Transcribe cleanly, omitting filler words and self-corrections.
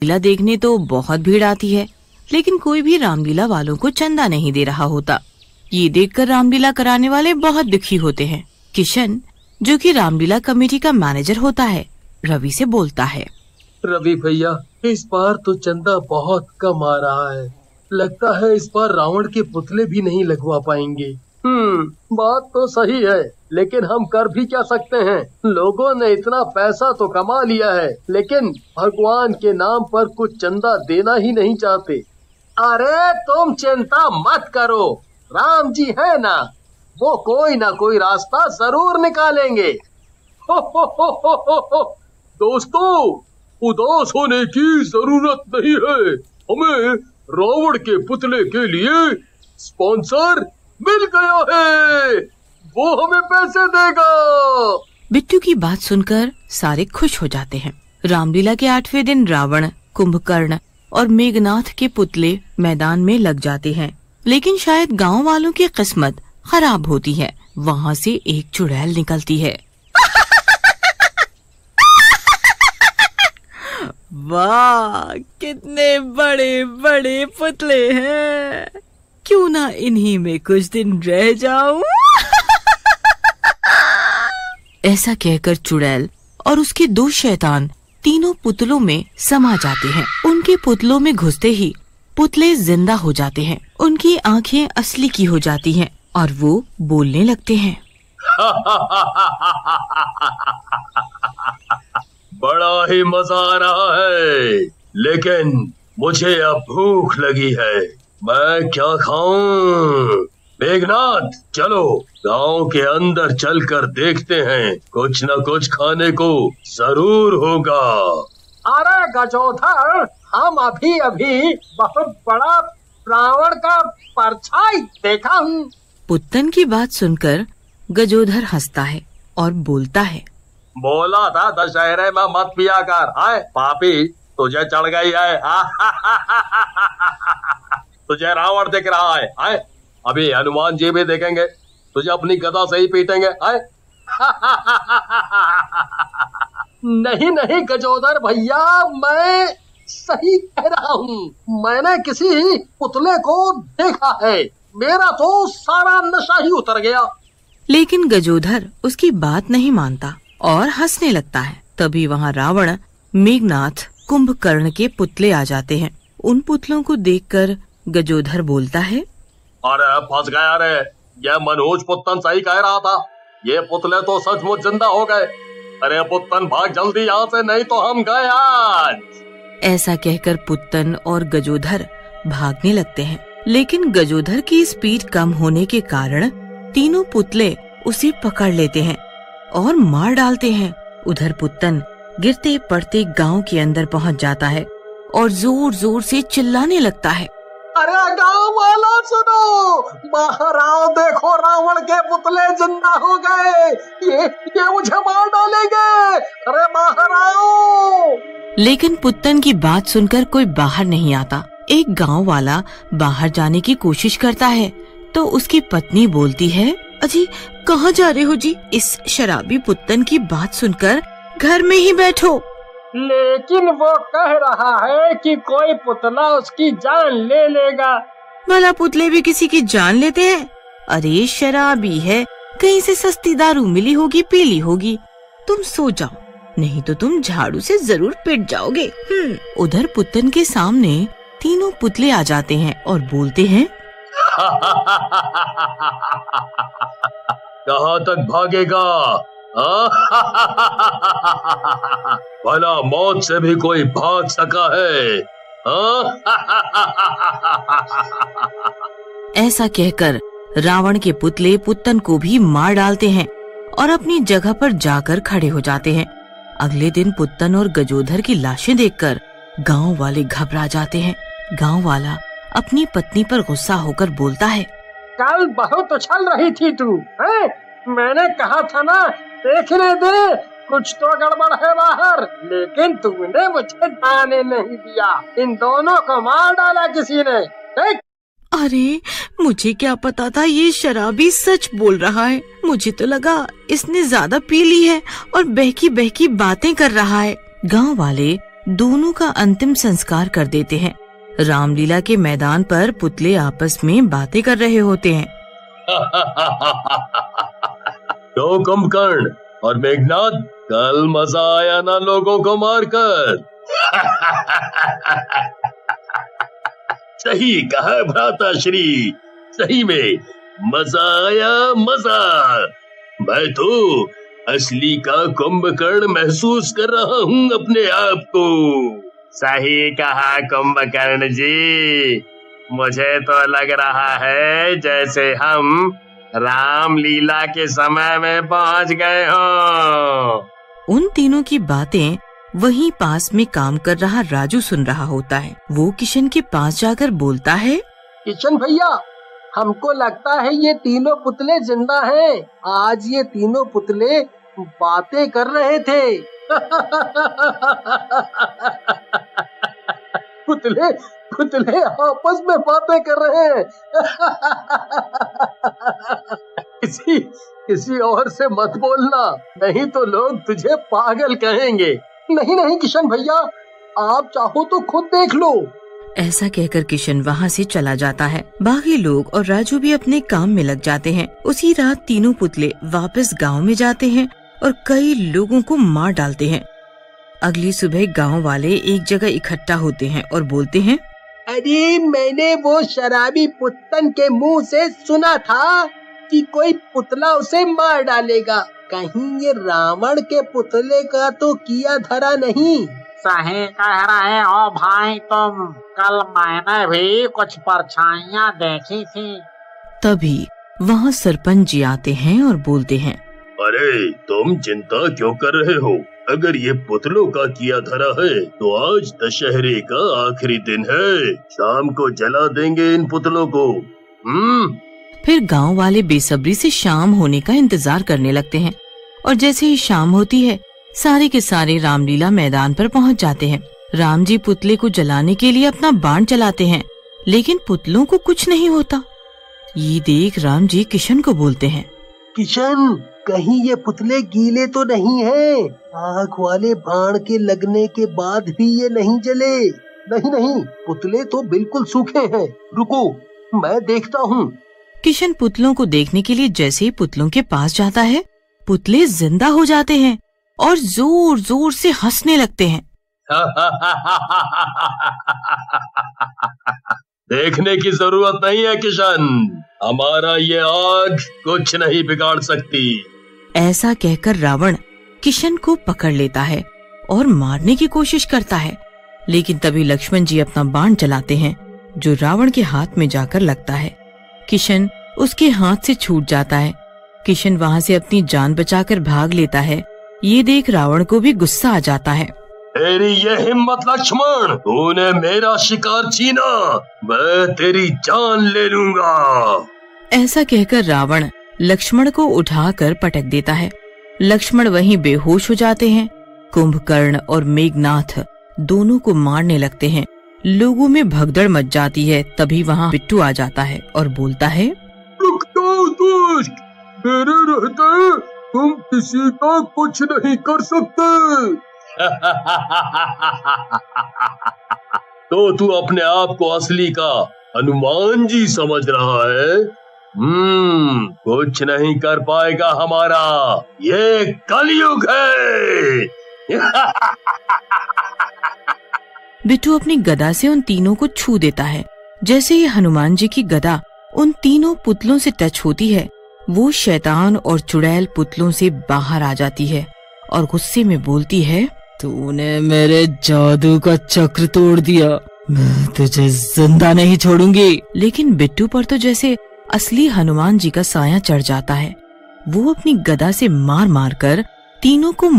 लीला देखने तो बहुत भीड़ आती है, लेकिन कोई भी रामलीला वालों को चंदा नहीं दे रहा होता। ये देखकर रामलीला कराने वाले बहुत दुखी होते हैं। किशन, जो कि रामलीला कमेटी का मैनेजर होता है, रवि से बोलता है। रवि भैया, इस बार तो चंदा बहुत कम आ रहा है। लगता है इस बार रावण के पुतले भी नहीं लगवा पाएंगे। बात तो सही है, लेकिन हम कर भी क्या सकते हैं। लोगों ने इतना पैसा तो कमा लिया है, लेकिन भगवान के नाम पर कुछ चंदा देना ही नहीं चाहते। अरे तुम चिंता मत करो, राम जी है ना, वो कोई ना कोई रास्ता जरूर निकालेंगे। हो। दोस्तों, उदास होने की जरूरत नहीं है। हमें रावण के पुतले के लिए स्पॉन्सर मिल गया है, वो हमें पैसे देगा। बिट्टू की बात सुनकर सारे खुश हो जाते हैं। रामलीला के 8वें दिन रावण, कुंभकर्ण और मेघनाथ के पुतले मैदान में लग जाते हैं, लेकिन शायद गांव वालों की किस्मत खराब होती है। वहाँ से एक चुड़ैल निकलती है। वाह, कितने बड़े बड़े पुतले हैं, क्यों ना इन्हीं में कुछ दिन रह जाऊं। ऐसा कहकर चुड़ैल और उसके 2 शैतान तीनों पुतलों में समा जाते हैं। उनके पुतलों में घुसते ही पुतले जिंदा हो जाते हैं। उनकी आंखें असली की हो जाती हैं और वो बोलने लगते हैं। बड़ा ही मजा आ रहा है, लेकिन मुझे अब भूख लगी है। मैं क्या खाऊं? मेघनाथ, चलो गांव के अंदर चलकर देखते हैं, कुछ न कुछ खाने को जरूर होगा। अरे गजोधर, हम अभी अभी बहुत बड़ा रावण का परछाई देखा हूँ। पुत्तन की बात सुनकर गजोधर हंसता है और बोलता है। बोला था दशहरे में मत पिया कर, हाय पापी, तुझे चढ़ गई है। तुझे रावण दिख रहा है, हाय अभी हनुमान जी भी देखेंगे, तुझे अपनी गदा से ही पीटेंगे, हाय। नहीं नहीं गजोदर भैया, मैं सही कह रहा हूँ। मैंने किसी पुतले को देखा है, मेरा तो सारा नशा ही उतर गया। लेकिन गजोधर उसकी बात नहीं मानता और हंसने लगता है। तभी वहाँ रावण, मेघनाथ, कुंभकर्ण के पुतले आ जाते हैं। उन पुतलों को देखकर गजोधर बोलता है। अरे फंस गया रे, ये मनोज पुत्तन सही कह रहा था, ये पुतले तो सचमुच जिंदा हो गए। अरे पुत्तन भाग जल्दी यहाँ से, नहीं तो हम गए आज। ऐसा कहकर पुत्तन और गजोधर भागने लगते हैं, लेकिन गजोधर की स्पीड कम होने के कारण तीनों पुतले उसे पकड़ लेते हैं और मार डालते हैं। उधर पुत्तन गिरते पड़ते गांव के अंदर पहुंच जाता है और जोर जोर से चिल्लाने लगता है। अरे गांव वाला सुनो, बाहर आओ, देखो रावण के पुतले जिंदा हो गए, ये मुझे मार डालेंगे, अरे बाहर आओ। लेकिन पुत्तन की बात सुनकर कोई बाहर नहीं आता। एक गांव वाला बाहर जाने की कोशिश करता है तो उसकी पत्नी बोलती है। अजी, कहाँ जा रहे हो जी? इस शराबी पुत्तन की बात सुनकर घर में ही बैठो। लेकिन वो कह रहा है कि कोई पुतला उसकी जान ले लेगा। भला पुतले भी किसी की जान लेते हैं? अरे शराबी है, कहीं से सस्ती दारू मिली होगी, पी ली होगी। तुम सो जाओ, नहीं तो तुम झाड़ू से जरूर पिट जाओगे। उधर पुत्तन के सामने तीनों पुतले आ जाते हैं और बोलते हैं। कहाँ तक भागेगा? भला मौत से भी कोई भाग सका है? ऐसा कहकर रावण के पुतले पुत्तन को भी मार डालते हैं और अपनी जगह पर जाकर खड़े हो जाते हैं। अगले दिन पुत्तन और गजोधर की लाशें देखकर गांव वाले घबरा जाते हैं। गांव वाला अपनी पत्नी पर गुस्सा होकर बोलता है। कल बहुत उछल रही थी तू, हैं? मैंने कहा था ना, देखने दे, कुछ तो गड़बड़ है बाहर, लेकिन तूने मुझे जाने नहीं दिया। इन दोनों को मार डाला किसी ने, देख। अरे मुझे क्या पता था ये शराबी सच बोल रहा है। मुझे तो लगा इसने ज्यादा पी ली है और बहकी बहकी बातें कर रहा है। गांव वाले दोनों का अंतिम संस्कार कर देते हैं। रामलीला के मैदान पर पुतले आपस में बातें कर रहे होते हैं। तो कुंभकर्ण और मेघनाद, कल मजा आया ना लोगों को मारकर? सही कहा भ्राताश्री, सही में मजा आया, मजा। मैं तो असली का कुंभकर्ण महसूस कर रहा हूँ अपने आप को। सही कहा कुंभकर्ण जी, मुझे तो लग रहा है जैसे हम रामलीला के समय में पहुँच गए हों। उन तीनों की बातें वहीं पास में काम कर रहा राजू सुन रहा होता है। वो किशन के पास जाकर बोलता है, किशन भैया, हमको लगता है ये तीनों पुतले जिंदा हैं। आज ये तीनों पुतले बातें कर रहे थे। पुतले पुतले आपस में बातें कर रहे हैं। किसी और से मत बोलना, नहीं तो लोग तुझे पागल कहेंगे। नहीं नहीं किशन भैया, आप चाहो तो खुद देख लो। ऐसा कहकर किशन वहाँ से चला जाता है। बाकी लोग और राजू भी अपने काम में लग जाते हैं। उसी रात तीनों पुतले वापस गांव में जाते हैं और कई लोगों को मार डालते हैं। अगली सुबह गांव वाले एक जगह इकट्ठा होते हैं और बोलते हैं, अरे मैंने वो शराबी पुत्तन के मुंह से सुना था कि कोई पुतला उसे मार डालेगा। कहीं ये रावण के पुतले का तो किया धरा नहीं। सही कह रहे हो भाई तुम, कल मैंने भी कुछ परछाइयाँ देखी थी। तभी वहाँ सरपंच जी आते हैं और बोलते हैं, अरे तुम चिंता क्यों कर रहे हो? अगर ये पुतलों का किया धरा है तो आज दशहरे का आखिरी दिन है, शाम को जला देंगे इन पुतलों को। फिर गांव वाले बेसब्री से शाम होने का इंतजार करने लगते हैं और जैसे ही शाम होती है सारे के सारे रामलीला मैदान पर पहुंच जाते हैं। राम जी पुतले को जलाने के लिए अपना बाण चलाते हैं, लेकिन पुतलों को कुछ नहीं होता। ये देख राम जी किशन को बोलते हैं, किशन, कहीं ये पुतले गीले तो नहीं हैं? आग वाले बाण के लगने के बाद भी ये नहीं जले। नहीं नहीं, पुतले तो बिल्कुल सूखे हैं। रुको, मैं देखता हूँ। किशन पुतलों को देखने के लिए जैसे ही पुतलों के पास जाता है, पुतले जिंदा हो जाते हैं और जोर जोर से हंसने लगते हैं। देखने की जरूरत नहीं है किशन, हमारा ये आग कुछ नहीं बिगाड़ सकती। ऐसा कहकर रावण किशन को पकड़ लेता है और मारने की कोशिश करता है, लेकिन तभी लक्ष्मण जी अपना बाण चलाते हैं जो रावण के हाथ में जाकर लगता है। किशन उसके हाथ से छूट जाता है। किशन वहाँ से अपनी जान बचाकर भाग लेता है। ये देख रावण को भी गुस्सा आ जाता है। तेरी ये हिम्मत लक्ष्मण, तूने मेरा शिकार छीना, मैं तेरी जान ले लूंगा। ऐसा कहकर रावण लक्ष्मण को उठाकर पटक देता है। लक्ष्मण वहीं बेहोश हो जाते हैं। कुंभकर्ण और मेघनाथ दोनों को मारने लगते हैं। लोगों में भगदड़ मच जाती है। तभी वहाँ बिट्टू आ जाता है और बोलता है, रुक जाओ दुष्ट, मेरे रहते तुम किसी का कुछ नहीं कर सकते। तो तू अपने आप को असली का हनुमान जी समझ रहा है? कुछ नहीं कर पाएगा हमारा, ये कलयुग है। बिट्टू अपनी गदा से उन तीनों को छू देता है। जैसे ही हनुमान जी की गदा उन तीनों पुतलों से टच होती है, वो शैतान और चुड़ैल पुतलों से बाहर आ जाती है और गुस्से में बोलती है, तूने मेरे जादू का चक्र तोड़ दिया, मैं तुझे जिंदा नहीं छोड़ूंगी। लेकिन बिट्टू पर तो जैसे असली हनुमान जी का साया चढ़ जाता है। वो अपनी गदा से मार मार कर तीनों को